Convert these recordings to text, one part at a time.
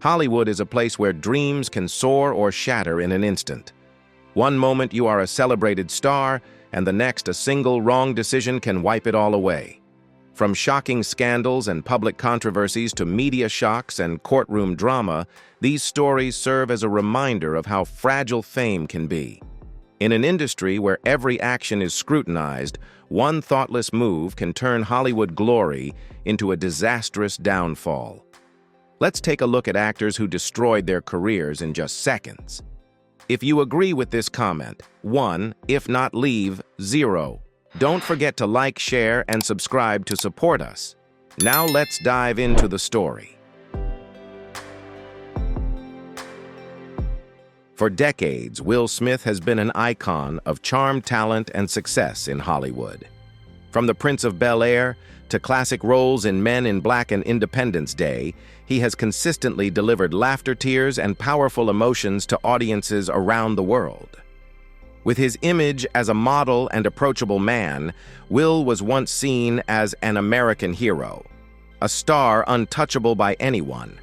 Hollywood is a place where dreams can soar or shatter in an instant. One moment you are a celebrated star, and the next a single wrong decision can wipe it all away. From shocking scandals and public controversies to media shocks and courtroom drama, these stories serve as a reminder of how fragile fame can be. In an industry where every action is scrutinized, one thoughtless move can turn Hollywood glory into a disastrous downfall. Let's take a look at actors who destroyed their careers in just seconds. If you agree with this comment, 1, if not leave, 0. Don't forget to like, share, and subscribe to support us. Now let's dive into the story. For decades, Will Smith has been an icon of charm, talent, and success in Hollywood. From The Prince of Bel-Air to classic roles in Men in Black and Independence Day, he has consistently delivered laughter, tears, and powerful emotions to audiences around the world. With his image as a model and approachable man, Will was once seen as an American hero, a star untouchable by anyone.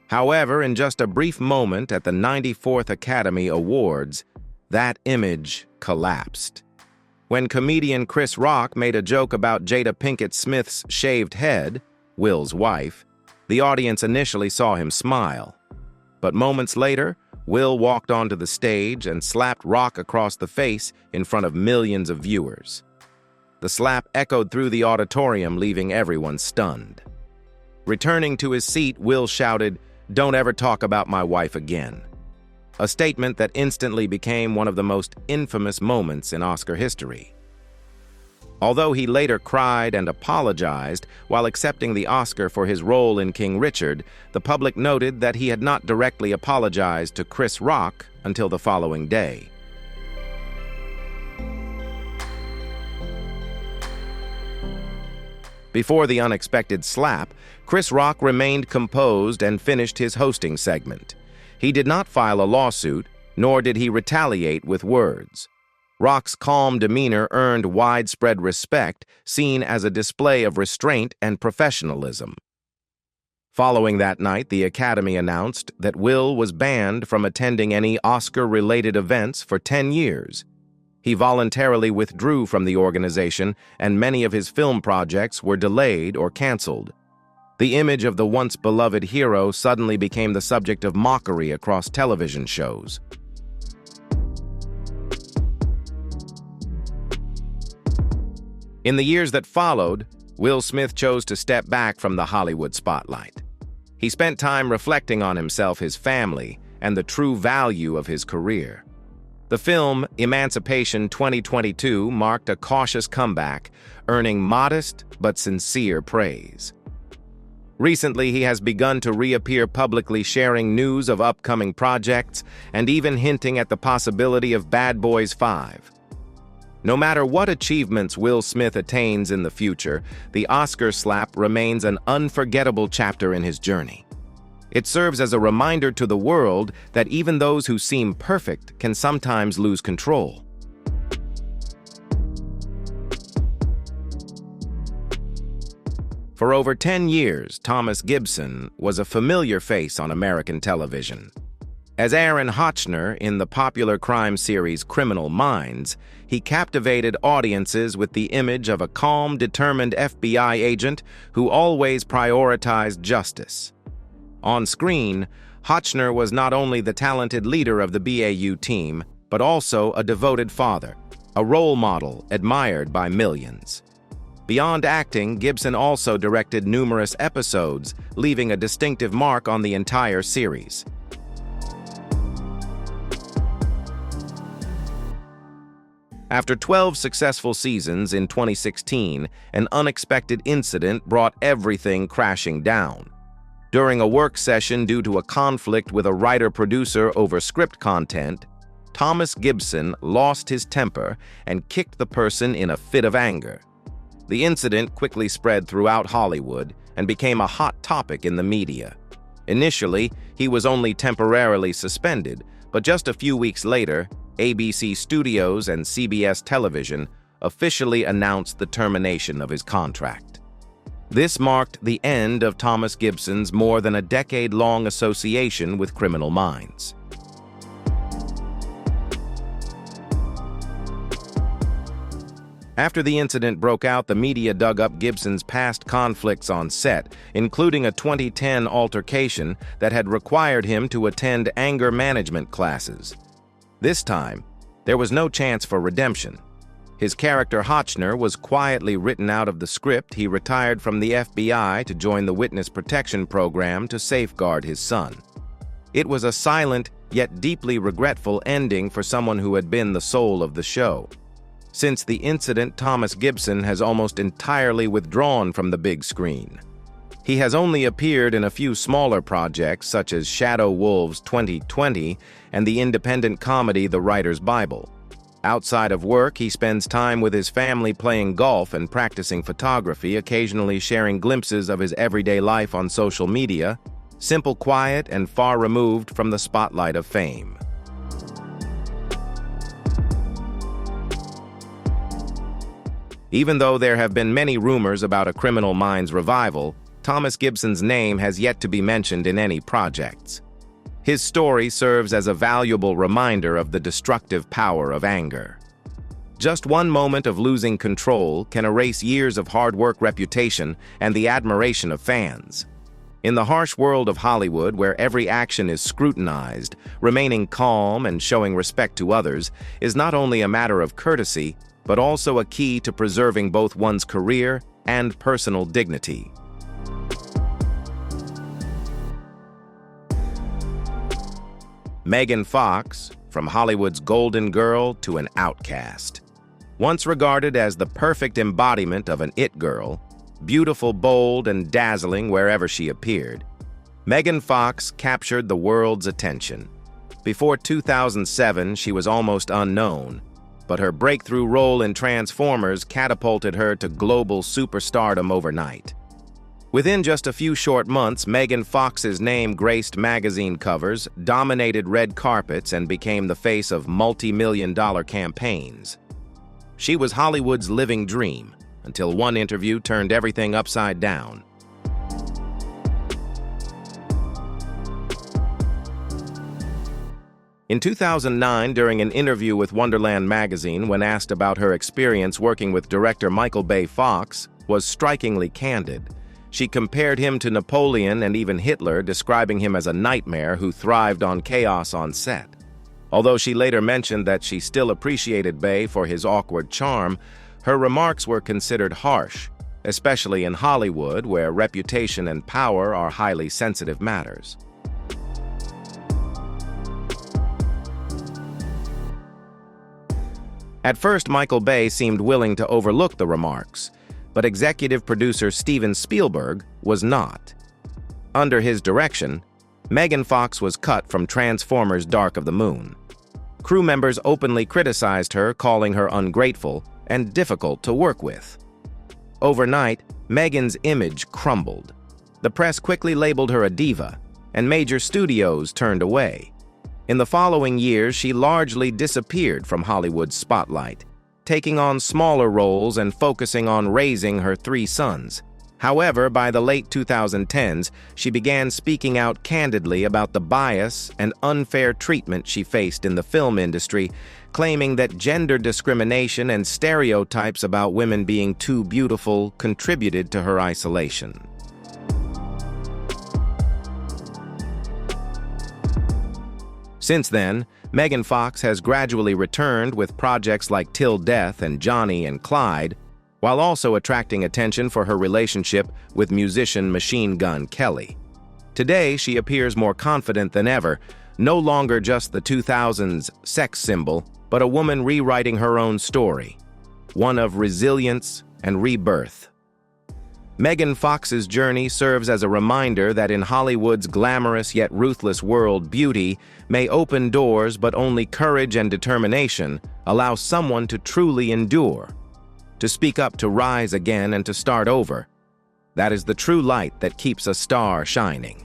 However, in just a brief moment at the 94th Academy Awards, that image collapsed. When comedian Chris Rock made a joke about Jada Pinkett Smith's shaved head, Will's wife, the audience initially saw him smile. But moments later, Will walked onto the stage and slapped Rock across the face in front of millions of viewers. The slap echoed through the auditorium, leaving everyone stunned. Returning to his seat, Will shouted, "Don't ever talk about my wife again," a statement that instantly became one of the most infamous moments in Oscar history. Although he later cried and apologized while accepting the Oscar for his role in King Richard, the public noted that he had not directly apologized to Chris Rock until the following day. Before the unexpected slap, Chris Rock remained composed and finished his hosting segment. He did not file a lawsuit, nor did he retaliate with words. Rock's calm demeanor earned widespread respect, seen as a display of restraint and professionalism. Following that night, the Academy announced that Will was banned from attending any Oscar-related events for 10 years. He voluntarily withdrew from the organization, and many of his film projects were delayed or canceled. The image of the once beloved hero suddenly became the subject of mockery across television shows. In the years that followed, Will Smith chose to step back from the Hollywood spotlight. He spent time reflecting on himself, his family, and the true value of his career. The film Emancipation 2022 marked a cautious comeback, earning modest but sincere praise. Recently, he has begun to reappear publicly, sharing news of upcoming projects and even hinting at the possibility of Bad Boys 5. No matter what achievements Will Smith attains in the future, the Oscar slap remains an unforgettable chapter in his journey. It serves as a reminder to the world that even those who seem perfect can sometimes lose control. For over 10 years, Thomas Gibson was a familiar face on American television. As Aaron Hotchner in the popular crime series Criminal Minds, he captivated audiences with the image of a calm, determined FBI agent who always prioritized justice. On screen, Hotchner was not only the talented leader of the BAU team, but also a devoted father, a role model admired by millions. Beyond acting, Gibson also directed numerous episodes, leaving a distinctive mark on the entire series. After 12 successful seasons in 2016, an unexpected incident brought everything crashing down. During a work session due to a conflict with a writer-producer over script content, Thomas Gibson lost his temper and kicked the person in a fit of anger. The incident quickly spread throughout Hollywood and became a hot topic in the media. Initially, he was only temporarily suspended, but just a few weeks later, ABC Studios and CBS Television officially announced the termination of his contract. This marked the end of Thomas Gibson's more than a decade-long association with criminal minds. After the incident broke out, the media dug up Gibson's past conflicts on set, including a 2010 altercation that had required him to attend anger management classes. This time, there was no chance for redemption. His character Hotchner was quietly written out of the script. He retired from the FBI to join the Witness Protection Program to safeguard his son. It was a silent, yet deeply regretful ending for someone who had been the soul of the show. Since the incident, Thomas Gibson has almost entirely withdrawn from the big screen. He has only appeared in a few smaller projects such as Shadow Wolves 2020 and the independent comedy The Writer's Bible. Outside of work, he spends time with his family playing golf and practicing photography, occasionally sharing glimpses of his everyday life on social media, simple, quiet, and far removed from the spotlight of fame. Even though there have been many rumors about a Criminal Minds revival, Thomas Gibson's name has yet to be mentioned in any projects. His story serves as a valuable reminder of the destructive power of anger. Just one moment of losing control can erase years of hard work, reputation, and the admiration of fans. In the harsh world of Hollywood, where every action is scrutinized, remaining calm and showing respect to others is not only a matter of courtesy, but also a key to preserving both one's career and personal dignity. Megan Fox, from Hollywood's golden girl to an outcast. Once regarded as the perfect embodiment of an it girl, beautiful, bold, and dazzling wherever she appeared, Megan Fox captured the world's attention. Before 2007, she was almost unknown, but her breakthrough role in Transformers catapulted her to global superstardom overnight. Within just a few short months, Megan Fox's name graced magazine covers, dominated red carpets, and became the face of multi-million-dollar campaigns. She was Hollywood's living dream, until one interview turned everything upside down. In 2009, during an interview with Wonderland magazine, when asked about her experience working with director Michael Bay Fox, was strikingly candid. She compared him to Napoleon and even Hitler, describing him as a nightmare who thrived on chaos on set. Although she later mentioned that she still appreciated Bay for his awkward charm, her remarks were considered harsh, especially in Hollywood, where reputation and power are highly sensitive matters. At first, Michael Bay seemed willing to overlook the remarks, but executive producer Steven Spielberg was not. Under his direction, Megan Fox was cut from Transformers: Dark of the Moon. Crew members openly criticized her, calling her ungrateful and difficult to work with. Overnight, Megan's image crumbled. The press quickly labeled her a diva, and major studios turned away. In the following years, she largely disappeared from Hollywood's spotlight, taking on smaller roles and focusing on raising her 3 sons. However, by the late 2010s, she began speaking out candidly about the bias and unfair treatment she faced in the film industry, claiming that gender discrimination and stereotypes about women being too beautiful contributed to her isolation. Since then, Megan Fox has gradually returned with projects like Till Death and Johnny and Clyde, while also attracting attention for her relationship with musician Machine Gun Kelly. Today, she appears more confident than ever, no longer just the 2000s sex symbol, but a woman rewriting her own story, one of resilience and rebirth. Megan Fox's journey serves as a reminder that in Hollywood's glamorous yet ruthless world, beauty may open doors, but only courage and determination allow someone to truly endure, to speak up, to rise again, and to start over. That is the true light that keeps a star shining.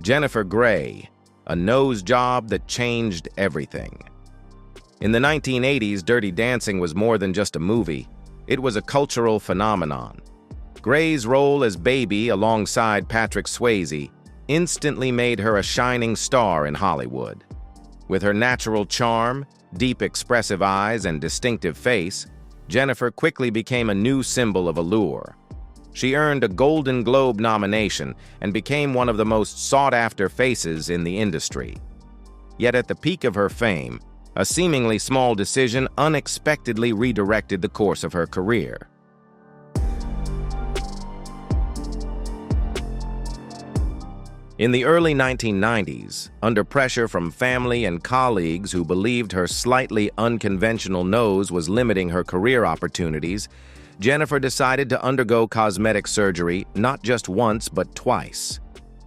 Jennifer Grey, a nose job that changed everything. In the 1980s, Dirty Dancing was more than just a movie. It was a cultural phenomenon. Grey's role as Baby alongside Patrick Swayze instantly made her a shining star in Hollywood. With her natural charm, deep expressive eyes, and distinctive face, Jennifer quickly became a new symbol of allure. She earned a Golden Globe nomination and became one of the most sought-after faces in the industry. Yet at the peak of her fame, a seemingly small decision unexpectedly redirected the course of her career. In the early 1990s, under pressure from family and colleagues who believed her slightly unconventional nose was limiting her career opportunities, Jennifer decided to undergo cosmetic surgery not just once but twice.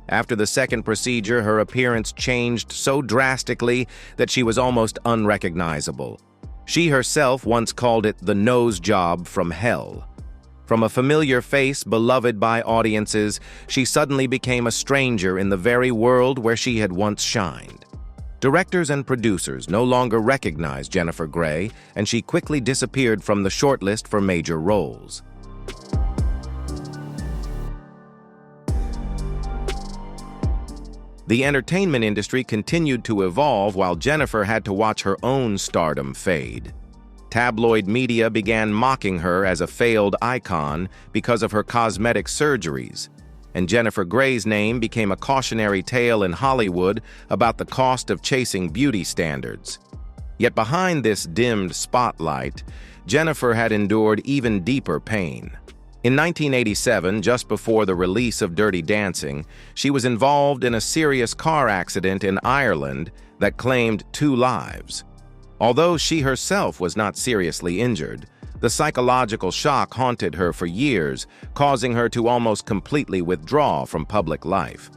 After the second procedure, her appearance changed so drastically that she was almost unrecognizable. She herself once called it the nose job from hell. From a familiar face beloved by audiences, she suddenly became a stranger in the very world where she had once shined. Directors and producers no longer recognized Jennifer Grey, and she quickly disappeared from the shortlist for major roles. The entertainment industry continued to evolve while Jennifer had to watch her own stardom fade. Tabloid media began mocking her as a failed icon because of her cosmetic surgeries, and Jennifer Grey's name became a cautionary tale in Hollywood about the cost of chasing beauty standards. Yet behind this dimmed spotlight, Jennifer had endured even deeper pain. In 1987, just before the release of Dirty Dancing, she was involved in a serious car accident in Ireland that claimed 2 lives. Although she herself was not seriously injured, the psychological shock haunted her for years, causing her to almost completely withdraw from public life.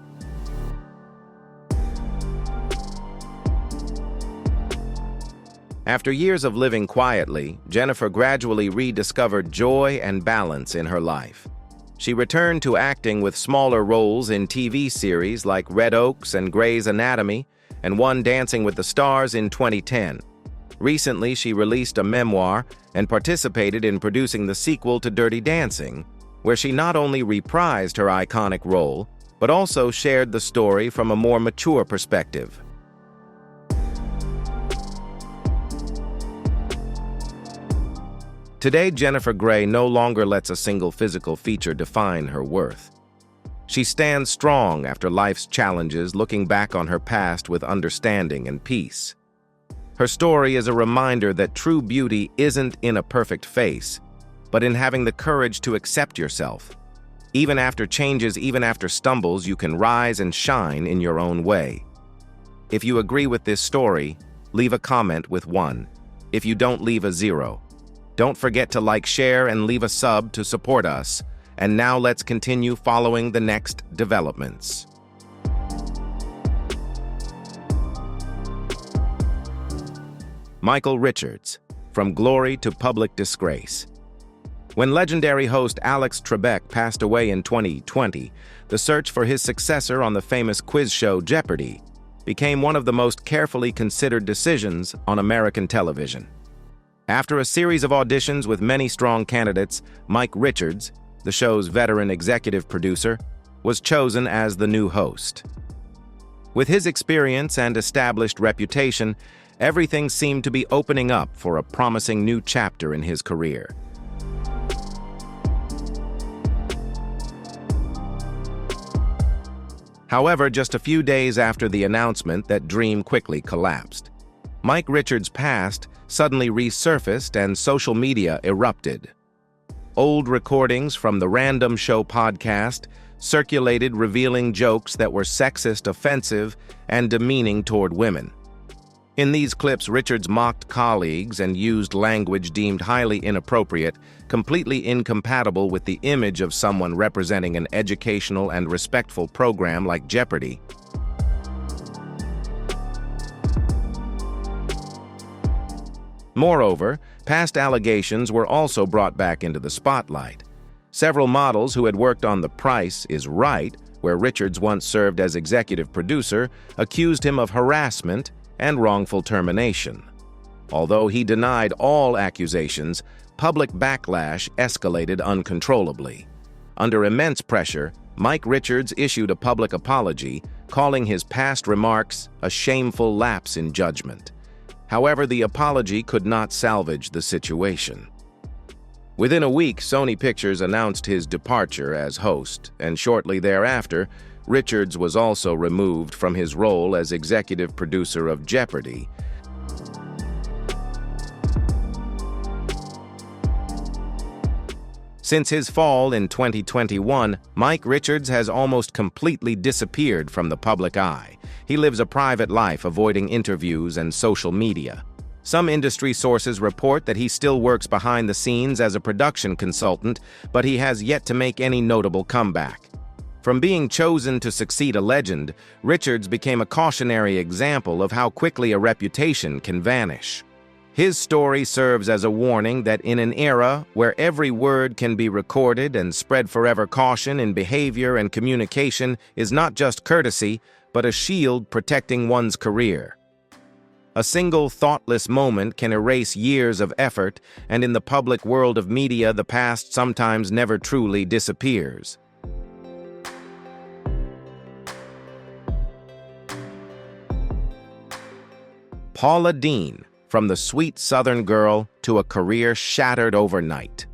After years of living quietly, Jennifer gradually rediscovered joy and balance in her life. She returned to acting with smaller roles in TV series like Red Oaks and Grey's Anatomy, and won Dancing with the Stars in 2010. Recently, she released a memoir and participated in producing the sequel to Dirty Dancing, where she not only reprised her iconic role, but also shared the story from a more mature perspective. Today, Jennifer Grey no longer lets a single physical feature define her worth. She stands strong after life's challenges, looking back on her past with understanding and peace. Her story is a reminder that true beauty isn't in a perfect face, but in having the courage to accept yourself. Even after changes, even after stumbles, you can rise and shine in your own way. If you agree with this story, leave a comment with 1. If you don't, leave a 0. Don't forget to like, share, and leave a sub to support us. And now let's continue following the next developments. Michael Richards, from glory to public disgrace. When legendary host Alex Trebek passed away in 2020, the search for his successor on the famous quiz show Jeopardy became one of the most carefully considered decisions on American television. After a series of auditions with many strong candidates, Mike Richards, the show's veteran executive producer, was chosen as the new host. With his experience and established reputation, everything seemed to be opening up for a promising new chapter in his career. However, just a few days after the announcement, that dream quickly collapsed. Mike Richards' past suddenly resurfaced and social media erupted. Old recordings from the Random Show podcast circulated, revealing jokes that were sexist, offensive, and demeaning toward women. In these clips, Richards mocked colleagues and used language deemed highly inappropriate, completely incompatible with the image of someone representing an educational and respectful program like Jeopardy! Moreover, past allegations were also brought back into the spotlight. Several models who had worked on The Price is Right, where Richards once served as executive producer, accused him of harassment and wrongful termination. Although he denied all accusations, public backlash escalated uncontrollably. Under immense pressure, Mike Richards issued a public apology, calling his past remarks a shameful lapse in judgment. However, the apology could not salvage the situation. Within a week, Sony Pictures announced his departure as host, and shortly thereafter, Richards was also removed from his role as executive producer of Jeopardy! Since his fall in 2021, Mike Richards has almost completely disappeared from the public eye. He lives a private life, avoiding interviews and social media. Some industry sources report that he still works behind the scenes as a production consultant, but he has yet to make any notable comeback. From being chosen to succeed a legend, Richards became a cautionary example of how quickly a reputation can vanish. His story serves as a warning that in an era where every word can be recorded and spread forever, caution in behavior and communication is not just courtesy, but a shield protecting one's career. A single thoughtless moment can erase years of effort, and in the public world of media, the past sometimes never truly disappears. Paula Deen, from the sweet Southern girl to a career shattered overnight.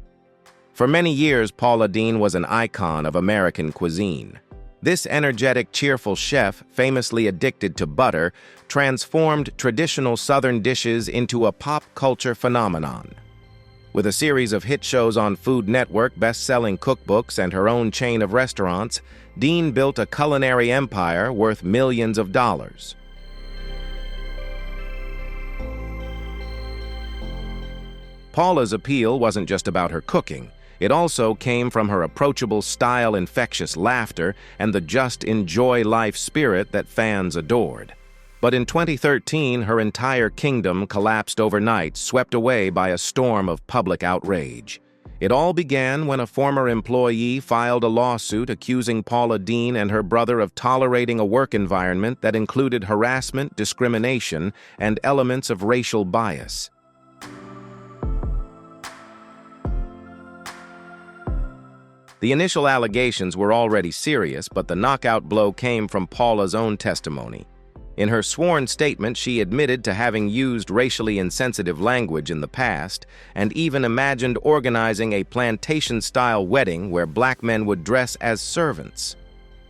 For many years, Paula Deen was an icon of American cuisine. This energetic, cheerful chef, famously addicted to butter, transformed traditional Southern dishes into a pop culture phenomenon. With a series of hit shows on Food Network, best-selling cookbooks, and her own chain of restaurants, Deen built a culinary empire worth millions of dollars. Paula's appeal wasn't just about her cooking. It also came from her approachable style, infectious laughter, and the just enjoy life spirit that fans adored. But in 2013, her entire kingdom collapsed overnight, swept away by a storm of public outrage. It all began when a former employee filed a lawsuit accusing Paula Deen and her brother of tolerating a work environment that included harassment, discrimination, and elements of racial bias. The initial allegations were already serious, but the knockout blow came from Paula's own testimony. In her sworn statement, she admitted to having used racially insensitive language in the past and even imagined organizing a plantation-style wedding where black men would dress as servants.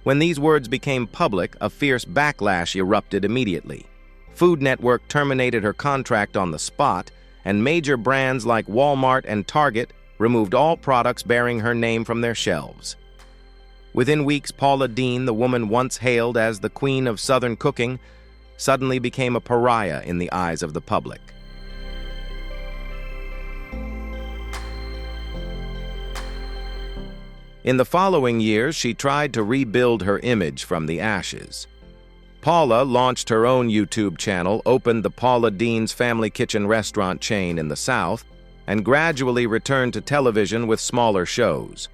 When these words became public, a fierce backlash erupted immediately. Food Network terminated her contract on the spot, and major brands like Walmart and Target removed all products bearing her name from their shelves. Within weeks, Paula Deen, the woman once hailed as the queen of Southern cooking, suddenly became a pariah in the eyes of the public. In the following years, she tried to rebuild her image from the ashes. Paula launched her own YouTube channel, opened the Paula Deen's Family Kitchen restaurant chain in the South, and gradually returned to television with smaller shows.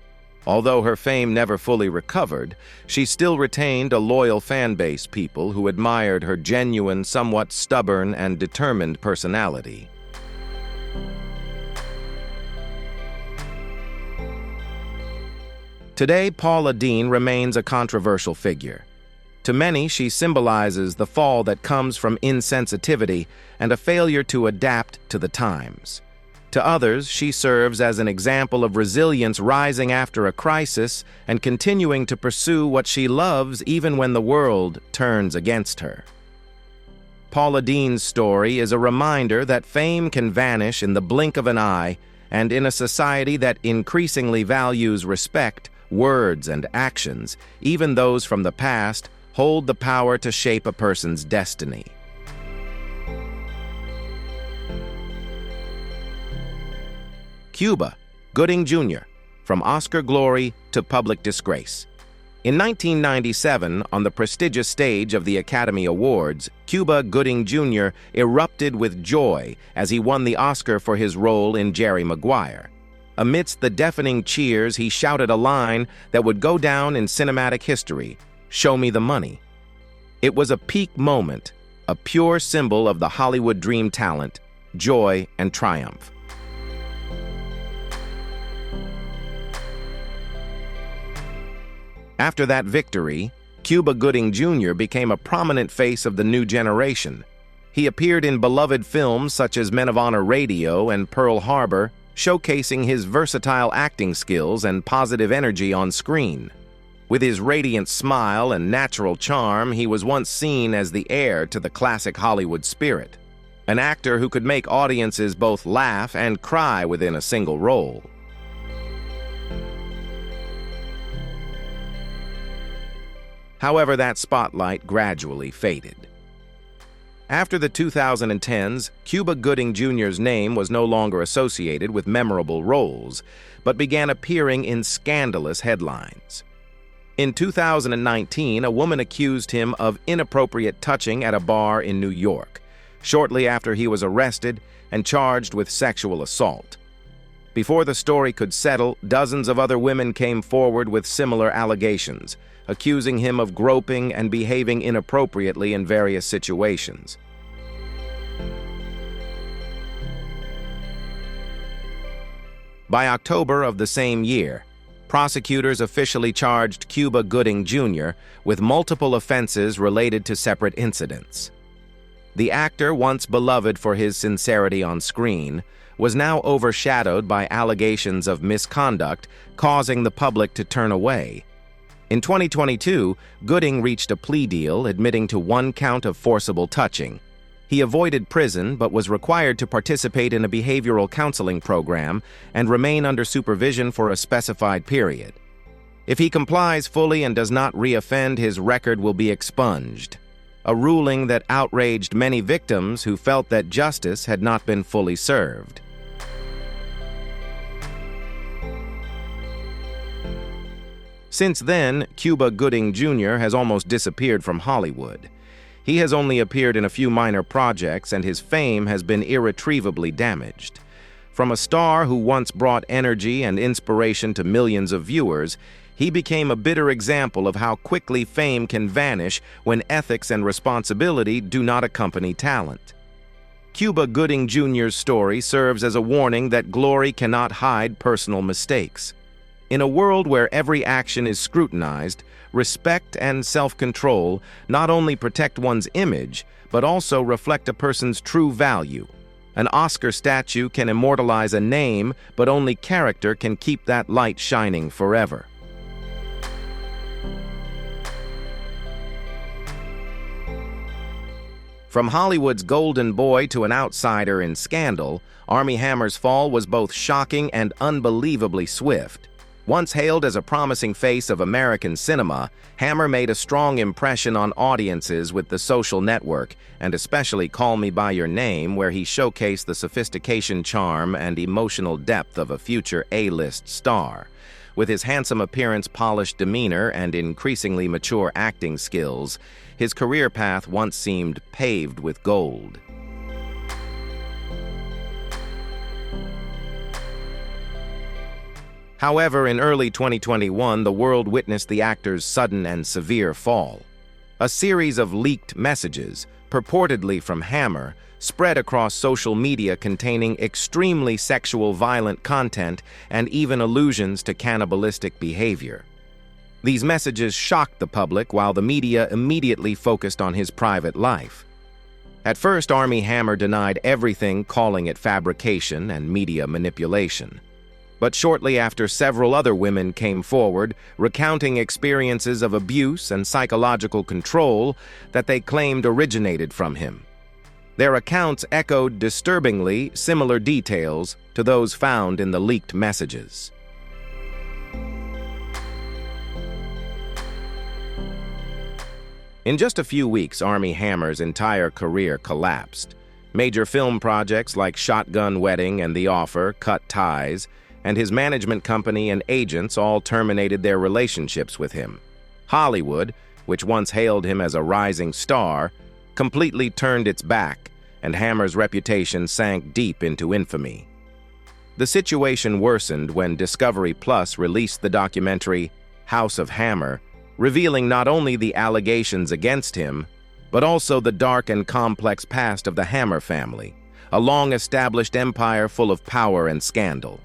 Although her fame never fully recovered, she still retained a loyal fan base, people who admired her genuine, somewhat stubborn, and determined personality. Today, Paula Deen remains a controversial figure. To many, she symbolizes the fall that comes from insensitivity and a failure to adapt to the times. To others, she serves as an example of resilience, rising after a crisis and continuing to pursue what she loves even when the world turns against her. Paula Deen's story is a reminder that fame can vanish in the blink of an eye, and in a society that increasingly values respect, words, and actions, even those from the past hold the power to shape a person's destiny. Cuba Gooding Jr., from Oscar glory to public disgrace. In 1997, on the prestigious stage of the Academy Awards, Cuba Gooding Jr. erupted with joy as he won the Oscar for his role in Jerry Maguire. Amidst the deafening cheers, he shouted a line that would go down in cinematic history: "Show me the money." It was a peak moment, a pure symbol of the Hollywood dream talent, joy, and triumph. After that victory, Cuba Gooding Jr. became a prominent face of the new generation. He appeared in beloved films such as Men of Honor Radio and Pearl Harbor, showcasing his versatile acting skills and positive energy on screen. With his radiant smile and natural charm, he was once seen as the heir to the classic Hollywood spirit, an actor who could make audiences both laugh and cry within a single role. However, that spotlight gradually faded. After the 2010s, Cuba Gooding Jr.'s name was no longer associated with memorable roles, but began appearing in scandalous headlines. In 2019, a woman accused him of inappropriate touching at a bar in New York, shortly after he was arrested and charged with sexual assault. Before the story could settle, dozens of other women came forward with similar allegations, accusing him of groping and behaving inappropriately in various situations. By October of the same year, prosecutors officially charged Cuba Gooding Jr. with multiple offenses related to separate incidents. The actor, once beloved for his sincerity on screen, was now overshadowed by allegations of misconduct, causing the public to turn away. In 2022, Gooding reached a plea deal admitting to one count of forcible touching. He avoided prison but was required to participate in a behavioral counseling program and remain under supervision for a specified period. If he complies fully and does not reoffend, his record will be expunged, a ruling that outraged many victims who felt that justice had not been fully served. Since then, Cuba Gooding Jr. has almost disappeared from Hollywood. He has only appeared in a few minor projects, and his fame has been irretrievably damaged. From a star who once brought energy and inspiration to millions of viewers, he became a bitter example of how quickly fame can vanish when ethics and responsibility do not accompany talent. Cuba Gooding Jr.'s story serves as a warning that glory cannot hide personal mistakes. In a world where every action is scrutinized, respect and self-control not only protect one's image, but also reflect a person's true value. An Oscar statue can immortalize a name, but only character can keep that light shining forever. From Hollywood's golden boy to an outsider in scandal, Armie Hammer's fall was both shocking and unbelievably swift. Once hailed as a promising face of American cinema, Hammer made a strong impression on audiences with The Social Network, and especially Call Me By Your Name, where he showcased the sophistication, charm, and emotional depth of a future A-list star. With his handsome appearance, polished demeanor, and increasingly mature acting skills, his career path once seemed paved with gold. However, in early 2021, the world witnessed the actor's sudden and severe fall. A series of leaked messages, purportedly from Hammer, spread across social media containing extremely sexual violent content and even allusions to cannibalistic behavior. These messages shocked the public while the media immediately focused on his private life. At first, Armie Hammer denied everything, calling it fabrication and media manipulation. But shortly after, several other women came forward, recounting experiences of abuse and psychological control that they claimed originated from him. Their accounts echoed disturbingly similar details to those found in the leaked messages. In just a few weeks, Armie Hammer's entire career collapsed. Major film projects like Shotgun Wedding and The Offer cut ties, and his management company and agents all terminated their relationships with him. Hollywood, which once hailed him as a rising star, completely turned its back, and Hammer's reputation sank deep into infamy. The situation worsened when Discovery Plus released the documentary House of Hammer, revealing not only the allegations against him, but also the dark and complex past of the Hammer family, a long-established empire full of power and scandal.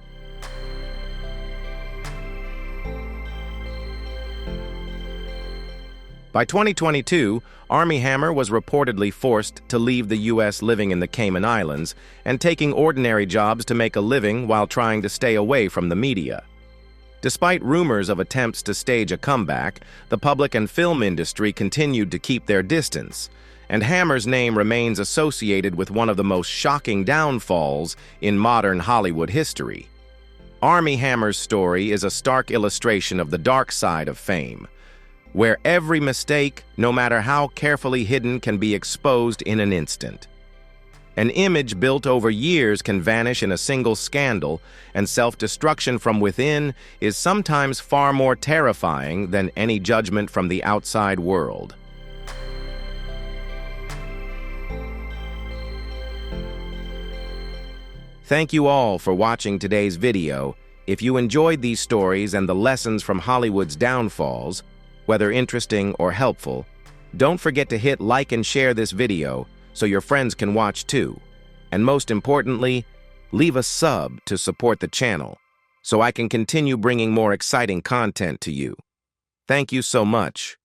By 2022, Armie Hammer was reportedly forced to leave the U.S. living in the Cayman Islands and taking ordinary jobs to make a living while trying to stay away from the media. Despite rumors of attempts to stage a comeback, the public and film industry continued to keep their distance, and Hammer's name remains associated with one of the most shocking downfalls in modern Hollywood history. Armie Hammer's story is a stark illustration of the dark side of fame, where every mistake, no matter how carefully hidden, can be exposed in an instant. An image built over years can vanish in a single scandal, and self-destruction from within is sometimes far more terrifying than any judgment from the outside world. Thank you all for watching today's video. If you enjoyed these stories and the lessons from Hollywood's downfalls, whether interesting or helpful, don't forget to hit like and share this video so your friends can watch too. And most importantly, leave a sub to support the channel so I can continue bringing more exciting content to you. Thank you so much.